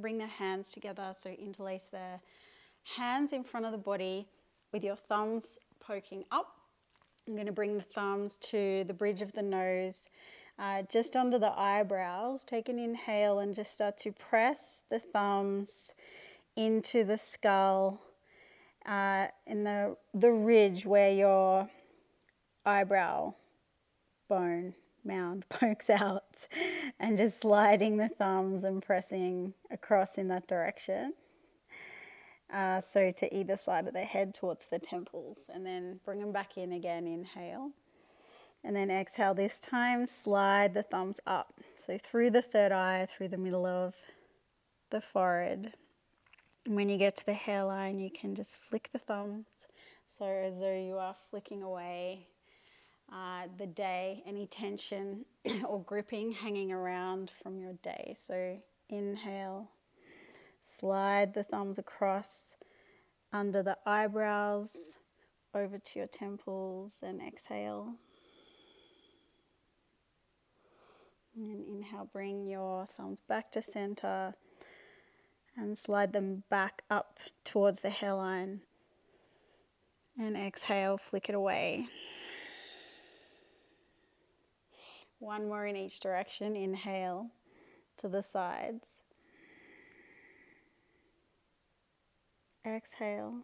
bring the hands together, so interlace the hands in front of the body with your thumbs poking up. I'm going to bring the thumbs to the bridge of the nose, just under the eyebrows. Take an inhale and just start to press the thumbs into the skull, in the ridge where your eyebrow bone mound pokes out, and just sliding the thumbs and pressing across in that direction. So to either side of the head towards the temples, and then bring them back in again. Inhale, and then exhale. This time slide the thumbs up, so through the third eye, through the middle of the forehead. And when you get to the hairline, you can just flick the thumbs, so as though you are flicking away the day, any tension or gripping hanging around from your day. So inhale, slide the thumbs across under the eyebrows over to your temples, and exhale. And then inhale, bring your thumbs back to center and slide them back up towards the hairline, and exhale, flick it away. One more in each direction. Inhale to the sides. Exhale.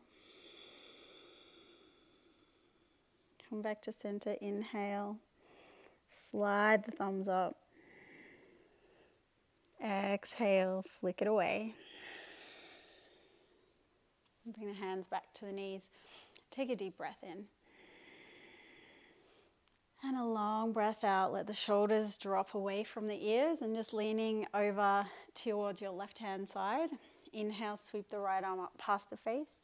Come back to center. Inhale. Slide the thumbs up. Exhale, flick it away. Bring the hands back to the knees. Take a deep breath in. And a long breath out. Let the shoulders drop away from the ears, and just leaning over towards your left-hand side. Inhale, sweep the right arm up past the face.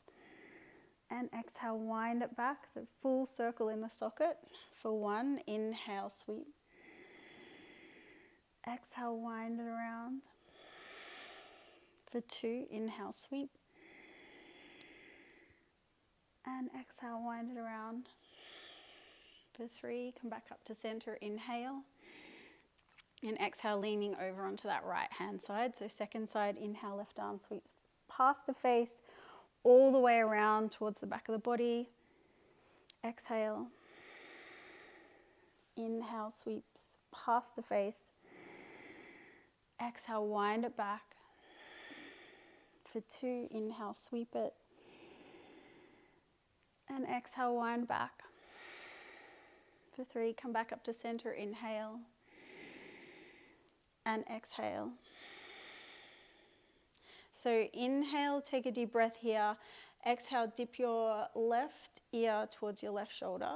And exhale, wind it back. So full circle in the socket. For one, inhale, sweep. Exhale, wind it around. For two, inhale, sweep. And exhale, wind it around. For three, come back up to center, inhale. And exhale, leaning over onto that right hand side. So second side, inhale, left arm sweeps past the face, all the way around towards the back of the body. Exhale. Inhale, sweeps past the face. Exhale, wind it back. For two, inhale, sweep it. And exhale, wind back. For three, come back up to center, inhale. And exhale. So inhale, take a deep breath here. Exhale, dip your left ear towards your left shoulder.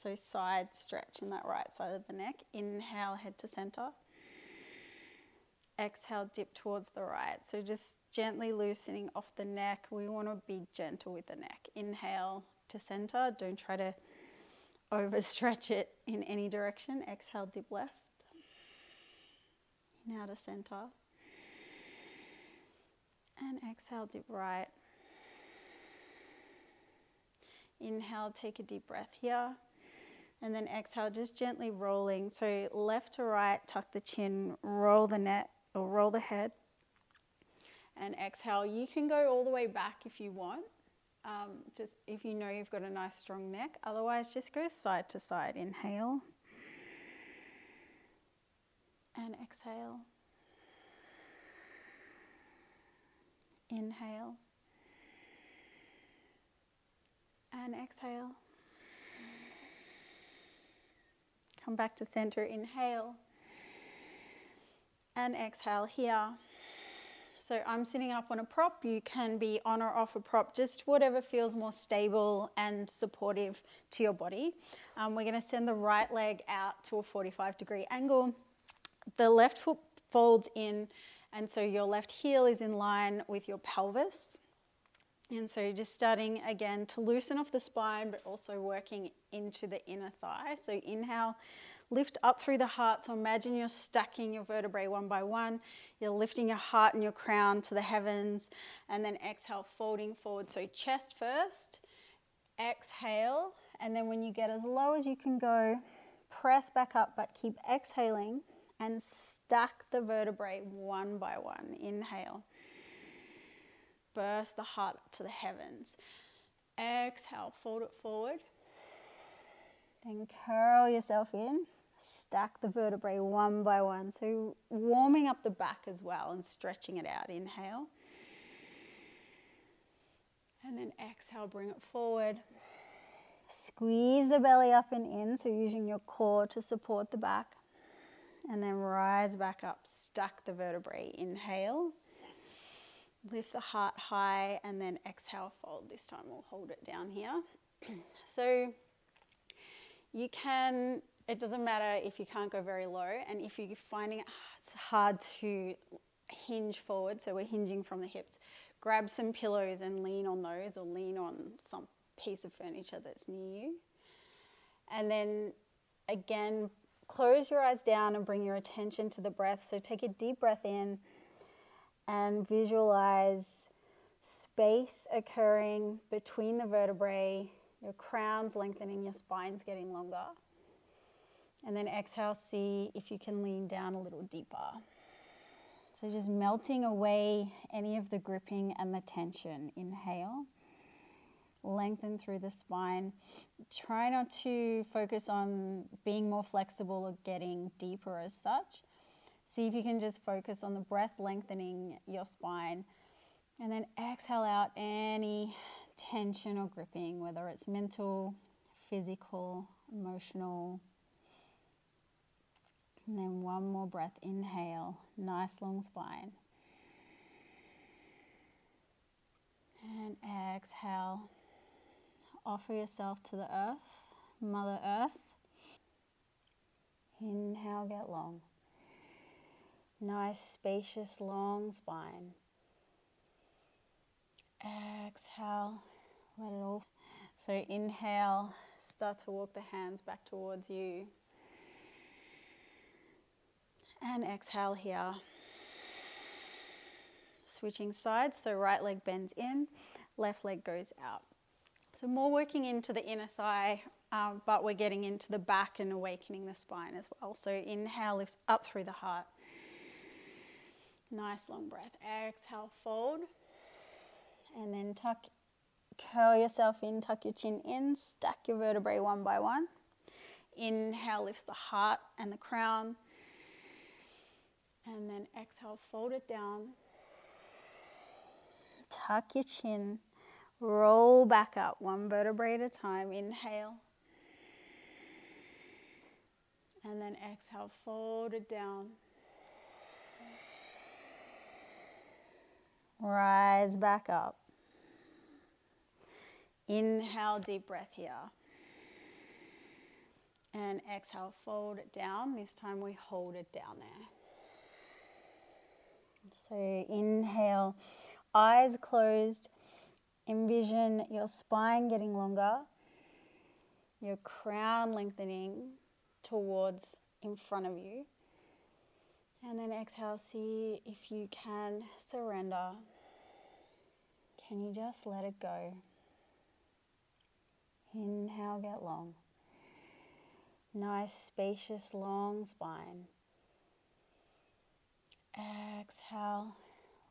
So side stretch in that right side of the neck. Inhale, head to center. Exhale, dip towards the right. So just gently loosening off the neck. We want to be gentle with the neck. Inhale to center. Don't try to overstretch it in any direction. Exhale, dip left. Now to center. And exhale, dip right. Inhale, take a deep breath here. And then exhale, just gently rolling. So left to right, tuck the chin, roll the neck or roll the head. And exhale, you can go all the way back if you want. Just if you know you've got a nice strong neck. Otherwise, just go side to side. Inhale. And exhale. Inhale. And exhale. Come back to center. Inhale. And exhale here. So I'm sitting up on a prop. You can be on or off a prop, just whatever feels more stable and supportive to your body. We're going to send the right leg out to a 45-degree angle. The left foot folds in, and so your left heel is in line with your pelvis. And so just starting again to loosen off the spine, but also working into the inner thigh. So inhale, lift up through the heart. So imagine you're stacking your vertebrae one by one. You're lifting your heart and your crown to the heavens. And then exhale, folding forward. So chest first, exhale. And then when you get as low as you can go, press back up, but keep exhaling and stack the vertebrae one by one. Inhale. Burst the heart up to the heavens. Exhale, fold it forward. Then curl yourself in. Stack the vertebrae one by one. So warming up the back as well and stretching it out. Inhale. And then exhale, bring it forward. Squeeze the belly up and in, so using your core to support the back. And then rise back up, stack the vertebrae. Inhale. Lift the heart high and then exhale, fold. This time we'll hold it down here. So you can, it doesn't matter if you can't go very low, and if you're finding it hard to hinge forward, so we're hinging from the hips, grab some pillows and lean on those, or lean on some piece of furniture that's near you. And then again, close your eyes down and bring your attention to the breath. So take a deep breath in and visualize space occurring between the vertebrae, your crown's lengthening, your spine's getting longer. And then exhale, see if you can lean down a little deeper. So just melting away any of the gripping and the tension. Inhale. Lengthen through the spine. Try not to focus on being more flexible or getting deeper as such. See if you can just focus on the breath lengthening your spine. And then exhale out any tension or gripping, whether it's mental, physical, emotional. And then one more breath. Inhale. Nice long spine. And exhale. Offer yourself to the earth, Mother Earth. Inhale, get long. Nice, spacious, long spine. Exhale, let it all. So inhale, start to walk the hands back towards you. And exhale here. Switching sides, so right leg bends in, left leg goes out. So more working into the inner thigh, but we're getting into the back and awakening the spine as well. So inhale lifts up through the heart. Nice long breath. Exhale, fold. And then curl yourself in, tuck your chin in, stack your vertebrae one by one. Inhale lifts the heart and the crown. And then exhale, fold it down. Tuck your chin. Roll back up, one vertebrae at a time. Inhale. And then exhale, fold it down. Rise back up. Inhale, deep breath here. And exhale, fold it down. This time we hold it down there. So inhale, eyes closed. Envision your spine getting longer, your crown lengthening towards in front of you. And then exhale, see if you can surrender. Can you just let it go? Inhale, get long. Nice, spacious, long spine. Exhale,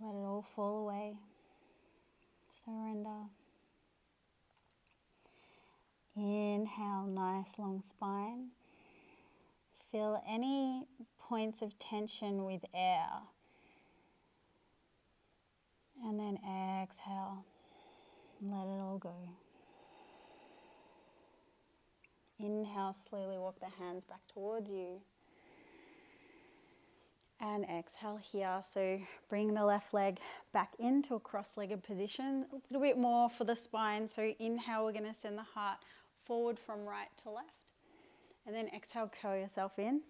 let it all fall away. Surrender. Inhale, nice long spine. Feel any points of tension with air. And then exhale, let it all go. Inhale, slowly walk the hands back towards you. And exhale here, so bring the left leg back into a cross-legged position, a little bit more for the spine. So inhale, we're going to send the heart forward from right to left. And then exhale, curl yourself in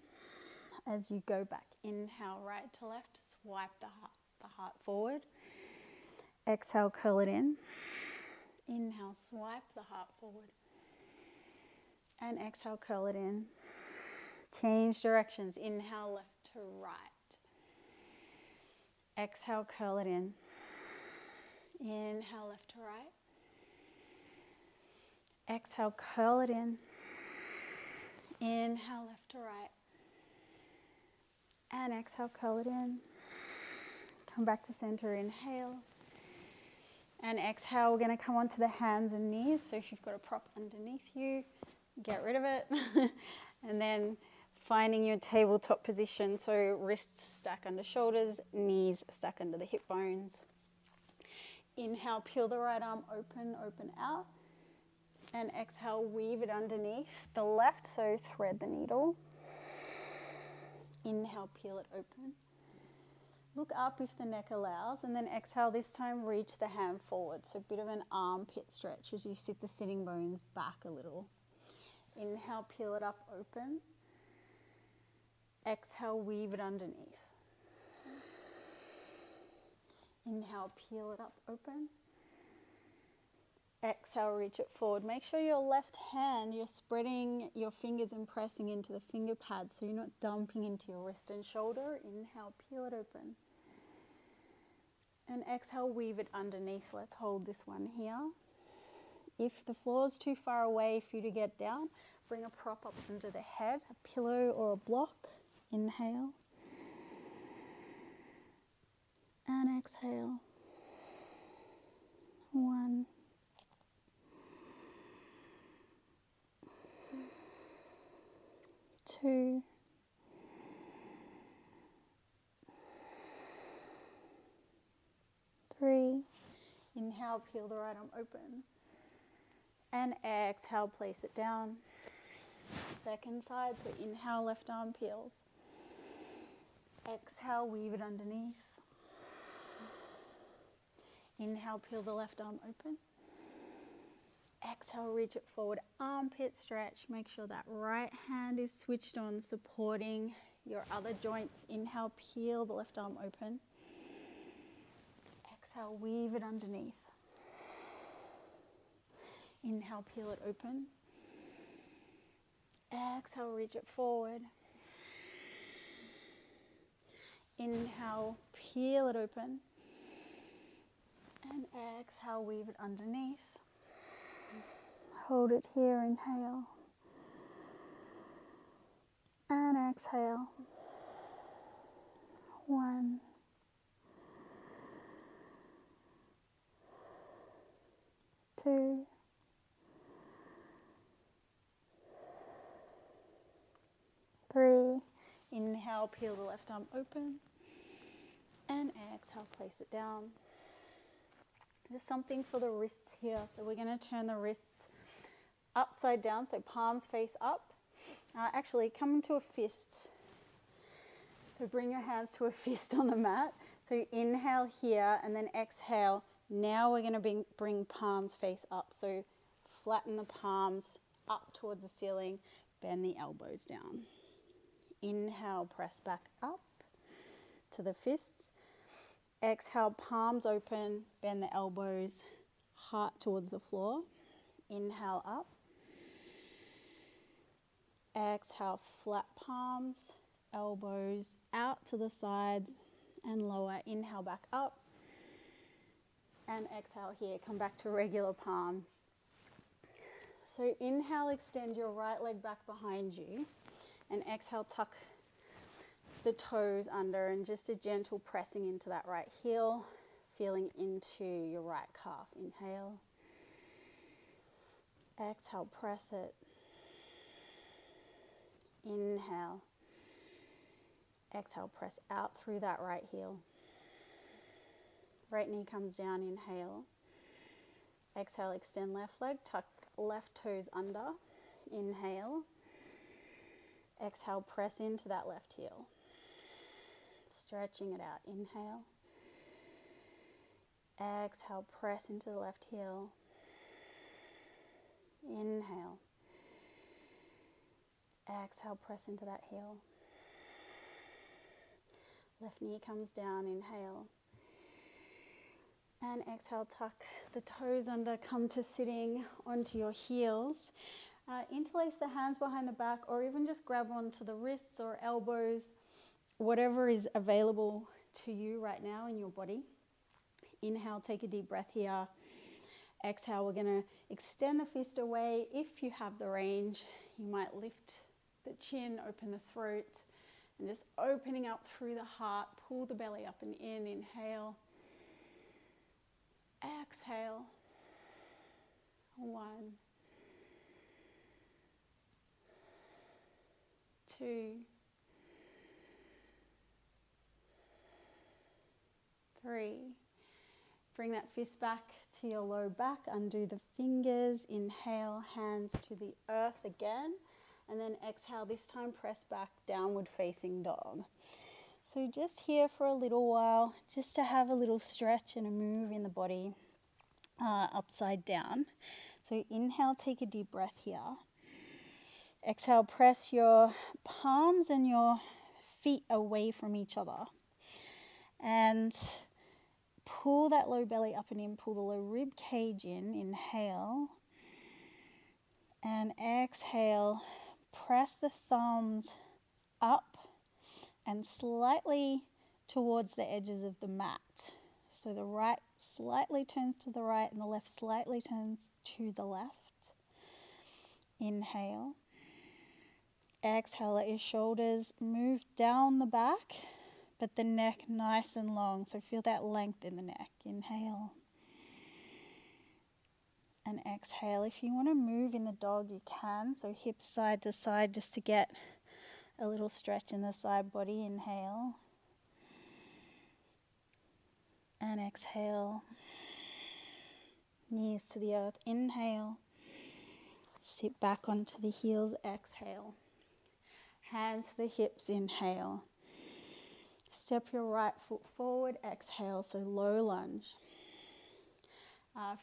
as you go back. Inhale, right to left, swipe the heart forward. Exhale, curl it in. Inhale, swipe the heart forward. And exhale, curl it in. Change directions. Inhale, left to right. Exhale, curl it in. Inhale, left to right. Exhale, curl it in. Inhale, left to right. And exhale, curl it in. Come back to center, inhale. And exhale, we're going to come onto the hands and knees. So if you've got a prop underneath you, get rid of it. And then finding your tabletop position. So wrists stack under shoulders, knees stack under the hip bones. Inhale, peel the right arm open, open out. And exhale, weave it underneath the left, so thread the needle. Inhale, peel it open. Look up if the neck allows, and then exhale, this time reach the hand forward. So a bit of an armpit stretch as you sit the sitting bones back a little. Inhale, peel it up open. Exhale, weave it underneath. Inhale, peel it up open. Exhale, reach it forward. Make sure your left hand, you're spreading your fingers and pressing into the finger pads so you're not dumping into your wrist and shoulder. Inhale, peel it open. And exhale, weave it underneath. Let's hold this one here. If the floor's too far away for you to get down, bring a prop up under the head, a pillow or a block. Inhale. And exhale. 1. 2. 3. Inhale, peel the right arm open. And exhale, place it down. Second side, so inhale, left arm peels. Exhale, weave it underneath. Inhale, peel the left arm open. Exhale, reach it forward, armpit stretch. Make sure that right hand is switched on, supporting your other joints. Inhale, peel the left arm open. Exhale, weave it underneath. Inhale, peel it open. Exhale, reach it forward. Inhale, peel it open. And exhale, weave it underneath. Hold it here, inhale. And exhale. 1. 2. 3. Inhale, peel the left arm open. And exhale, place it down. Just something for the wrists here. So we're going to turn the wrists upside down, so palms face up. Actually, come into a fist. So bring your hands to a fist on the mat. So inhale here and then exhale. Now we're going to bring palms face up. So flatten the palms up towards the ceiling. Bend the elbows down. Inhale, press back up to the fists. Exhale, palms open, bend the elbows, heart towards the floor. Inhale up. Exhale, flat palms, elbows out to the sides and lower. Inhale, back up. And exhale here, come back to regular palms. So inhale, extend your right leg back behind you. And exhale, tuck the toes under and just a gentle pressing into that right heel, feeling into your right calf. Inhale. Exhale, press it. Inhale. Exhale, press out through that right heel. Right knee comes down, inhale. Exhale, extend left leg, tuck left toes under. Inhale. Exhale, press into that left heel. Stretching it out. Inhale. Exhale, press into the left heel. Inhale. Exhale, press into that heel. Left knee comes down. Inhale. And exhale, tuck the toes under, come to sitting onto your heels. Interlace the hands behind the back, or even just grab onto the wrists or elbows, whatever is available to you right now in your body. Inhale, take a deep breath here. Exhale, we're going to extend the fist away. If you have the range, you might lift the chin, open the throat, And just opening up through the heart, pull the belly up and in, inhale. Exhale. 1, 2, 3. Bring that fist back to your low back, undo the fingers, inhale, hands to the earth again, and then exhale, this time press back, downward facing dog. So just here for a little while, just to have a little stretch and a move in the body, upside down. So inhale, take a deep breath here. Exhale, press your palms and your feet away from each other. And pull that low belly up and in, pull the low rib cage in, inhale. And exhale, press the thumbs up and slightly towards the edges of the mat. So the right slightly turns to the right and the left slightly turns to the left. Inhale. Exhale, let your shoulders move down the back, but the neck nice and long. So feel that length in the neck. Inhale. And exhale. If you want to move in the dog, you can. So hips side to side just to get a little stretch in the side body. Inhale. And exhale. Knees to the earth. Inhale. Sit back onto the heels. Exhale. Hands to the hips. Inhale. Step your right foot forward. Exhale. So low lunge.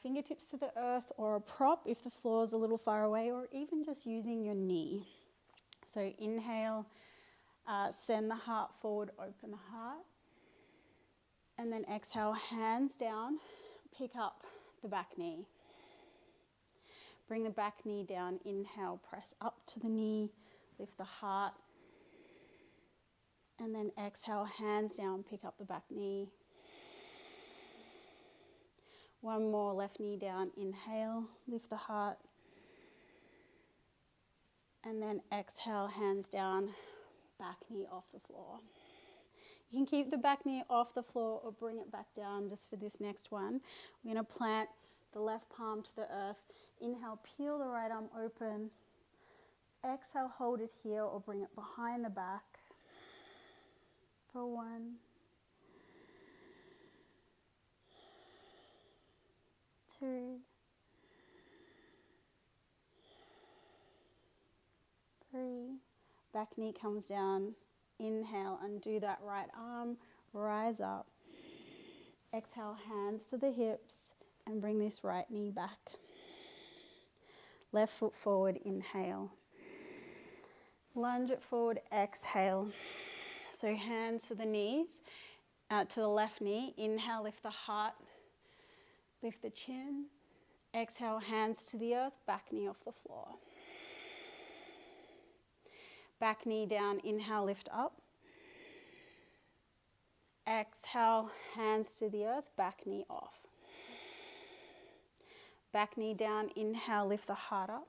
Fingertips to the earth or a prop if the floor is a little far away, or even just using your knee. So inhale. Send the heart forward. Open the heart. And then exhale, hands down, pick up the back knee. Bring the back knee down, inhale, press up to the knee, lift the heart. And then exhale, hands down, pick up the back knee. One more, left knee down, inhale, lift the heart. And then exhale, hands down, back knee off the floor. You can keep the back knee off the floor or bring it back down just for this next one. We're going to plant the left palm to the earth. Inhale, peel the right arm open. Exhale, hold it here or bring it behind the back. For 1, 2, 3. Back knee comes down. Inhale, undo that right arm, rise up. Exhale, hands to the hips and bring this right knee back. Left foot forward, inhale. Lunge it forward, exhale. So hands to the knees, to the left knee. Inhale, lift the heart, lift the chin. Exhale, hands to the earth, back knee off the floor. Back knee down, inhale, lift up. Exhale, hands to the earth, back knee off. Back knee down, inhale, lift the heart up.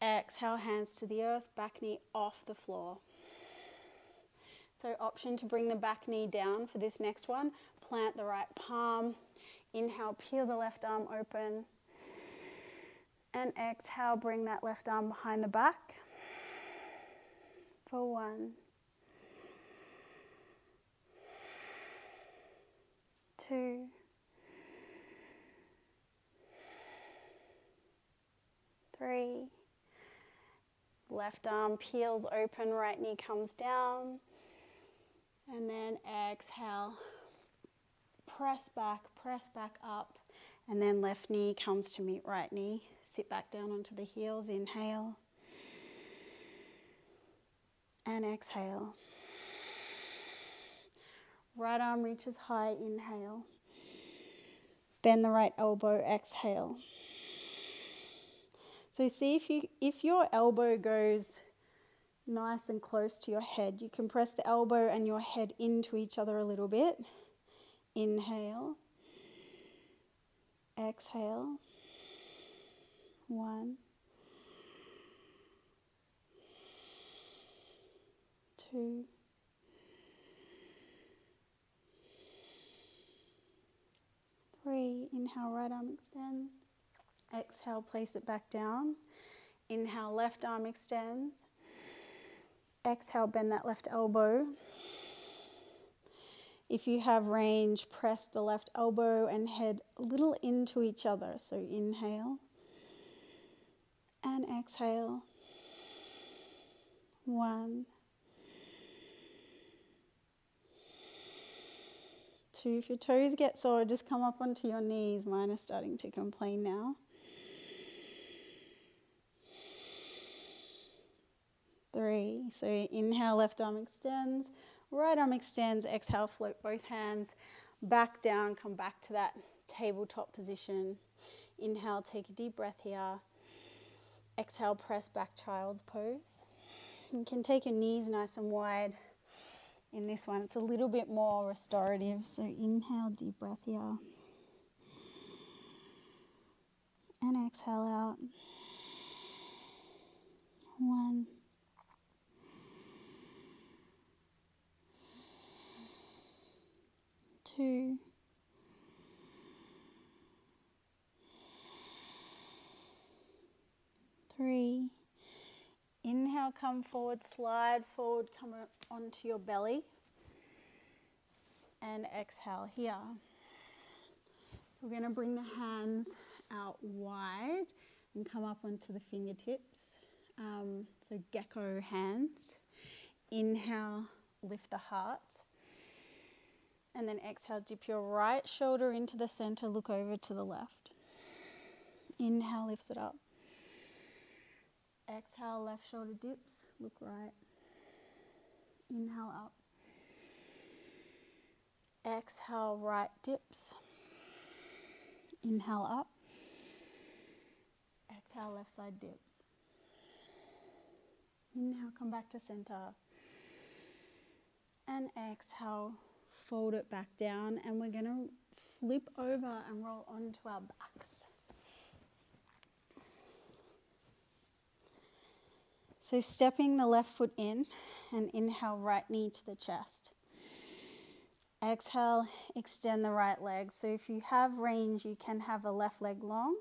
Exhale, hands to the earth, back knee off the floor. So option to bring the back knee down for this next one. Plant the right palm. Inhale, peel the left arm open. And exhale, bring that left arm behind the back. For 1, 2, 3. Left arm peels open, right knee comes down. And then exhale, press back up. And then left knee comes to meet right knee. Sit back down onto the heels, inhale. And exhale. Right arm reaches high, inhale. Bend the right elbow, exhale. So see if your elbow goes nice and close to your head, you can press the elbow and your head into each other a little bit. Inhale. Exhale. 1, 2, 3. Inhale, right arm extends. Exhale, place it back down. Inhale, left arm extends. Exhale, bend that left elbow. If you have range, press the left elbow and head a little into each other. So inhale and exhale. 1, 2. If your toes get sore, just come up onto your knees. Mine are starting to complain now. 3. So inhale, left arm extends. Right arm extends. Exhale, float both hands back down. Come back to that tabletop position. Inhale, take a deep breath here. Exhale, press back child's pose. You can take your knees nice and wide. In this one, it's a little bit more restorative. So inhale, deep breath here. And exhale out. 1, 2, 3. Inhale, come forward, slide forward, come onto your belly. And exhale here. So we're going to bring the hands out wide and come up onto the fingertips. So gecko hands. Inhale, lift the heart. And then exhale, dip your right shoulder into the center, look over to the left. Inhale, lifts it up. Exhale, left shoulder dips, look right. Inhale up. Exhale, right dips. Inhale up. Exhale, left side dips. Inhale, come back to center. And exhale, fold it back down. And we're going to flip over and roll onto our backs. So stepping the left foot in and inhale, right knee to the chest. Exhale, extend the right leg. So if you have range, you can have a left leg long.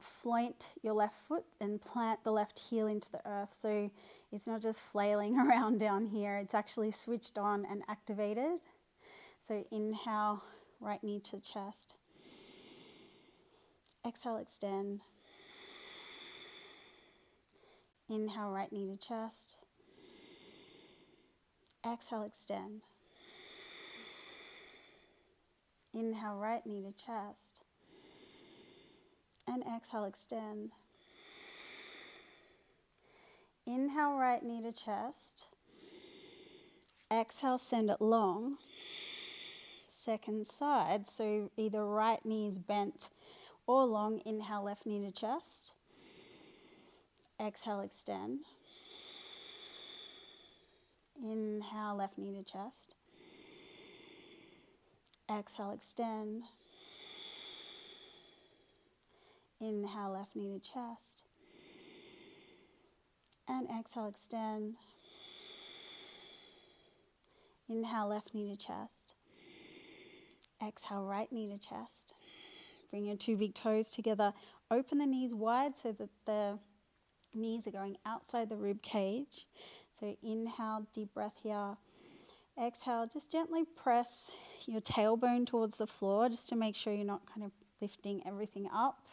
Float your left foot and plant the left heel into the earth. So it's not just flailing around down here, it's actually switched on and activated. So inhale, right knee to the chest. Exhale, extend. Inhale, right knee to chest. Exhale, extend. Inhale, right knee to chest. And exhale, extend. Inhale, right knee to chest. Exhale, send it long. Second side, so either right knee is bent or long. Inhale, left knee to chest. Exhale, extend. Inhale, left knee to chest. Exhale, extend. Inhale, left knee to chest. And exhale, extend. Inhale, left knee to chest. Exhale, right knee to chest. Bring your two big toes together. Open the knees wide so that the knees are going outside the rib cage. So inhale, deep breath here. Exhale, just gently press your tailbone towards the floor just to make sure you're not kind of lifting everything up.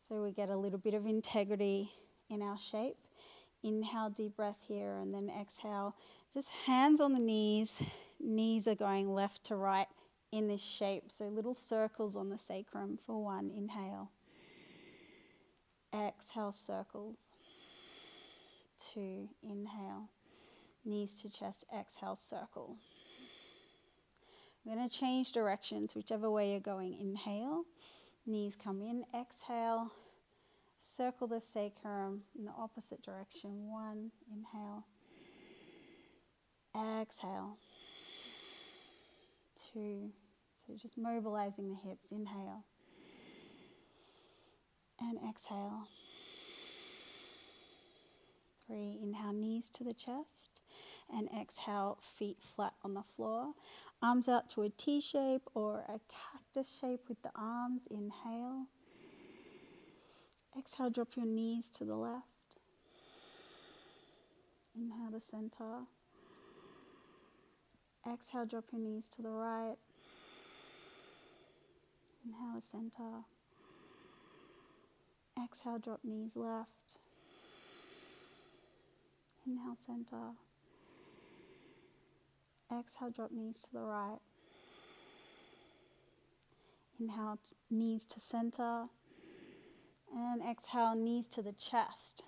So we get a little bit of integrity in our shape. Inhale, deep breath here, and then exhale. Just hands on the knees. Knees are going left to right in this shape. So little circles on the sacrum for 1. Inhale. Exhale, circles. 2. Inhale. Knees to chest. Exhale, circle. I'm going to change directions, whichever way you're going. Inhale. Knees come in. Exhale. Circle the sacrum in the opposite direction. 1. Inhale. Exhale. 2. So just mobilizing the hips. Inhale. And exhale. 3. Inhale, knees to the chest. And exhale, feet flat on the floor. Arms out to a T shape or a cactus shape with the arms. Inhale. Exhale, drop your knees to the left. Inhale to center. Exhale, drop your knees to the right. Inhale to center. Exhale, drop knees left. Inhale, center. Exhale, drop knees to the right. Inhale, knees to center. And exhale, knees to the chest.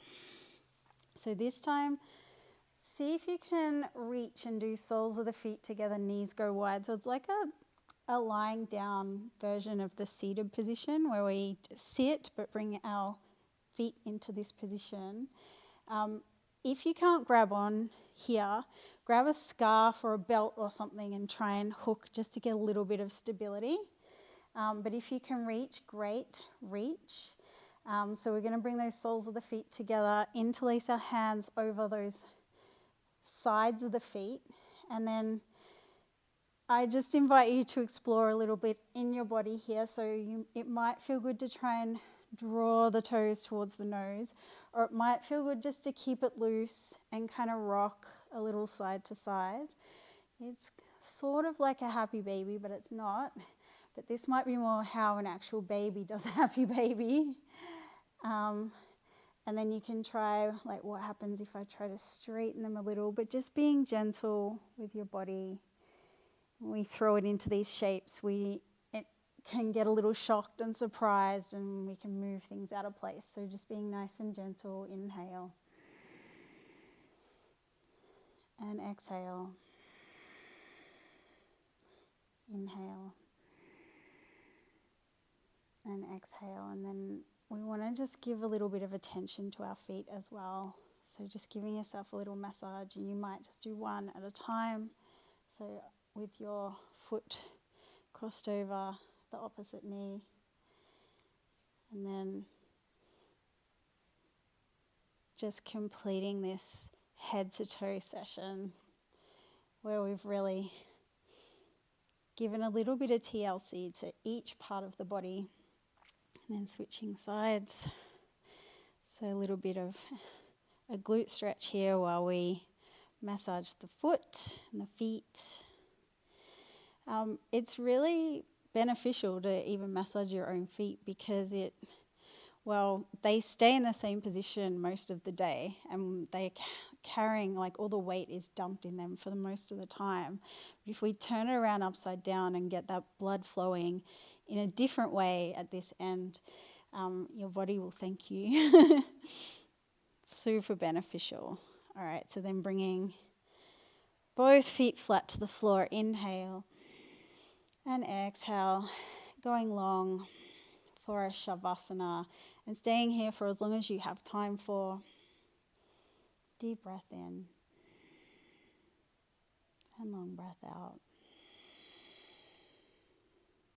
So this time, see if you can reach and do soles of the feet together, knees go wide. So it's like a lying down version of the seated position where we sit but bring our feet into this position. If you can't grab on here, grab a scarf or a belt or something and try and hook just to get a little bit of stability. But if you can reach, great, reach. So we're going to bring those soles of the feet together, interlace our hands over those sides of the feet, and then I just invite you to explore a little bit in your body here. So it might feel good to try and draw the toes towards the nose, or it might feel good just to keep it loose and kind of rock a little side to side. It's sort of like a happy baby, but it's not. But this might be more how an actual baby does a happy baby. And then you can try, like, what happens if I try to straighten them a little, but just being gentle with your body. When we throw it into these shapes, it can get a little shocked and surprised, and we can move things out of place. So just being nice and gentle. Inhale. And exhale. Inhale. And exhale. And then we want to just give a little bit of attention to our feet as well. So just giving yourself a little massage, and you might just do one at a time. So with your foot crossed over the opposite knee. And then just completing this head to toe session where we've really given a little bit of TLC to each part of the body. And then switching sides. So a little bit of a glute stretch here while we massage the foot and the feet. It's really beneficial to even massage your own feet because they stay in the same position most of the day, and they're carrying, like, all the weight is dumped in them for the most of the time. But if we turn it around upside down and get that blood flowing in a different way at this end, your body will thank you. Super beneficial. All right, so then bringing both feet flat to the floor. Inhale and exhale, going long for a Shavasana and staying here for as long as you have time for. Deep breath in and long breath out.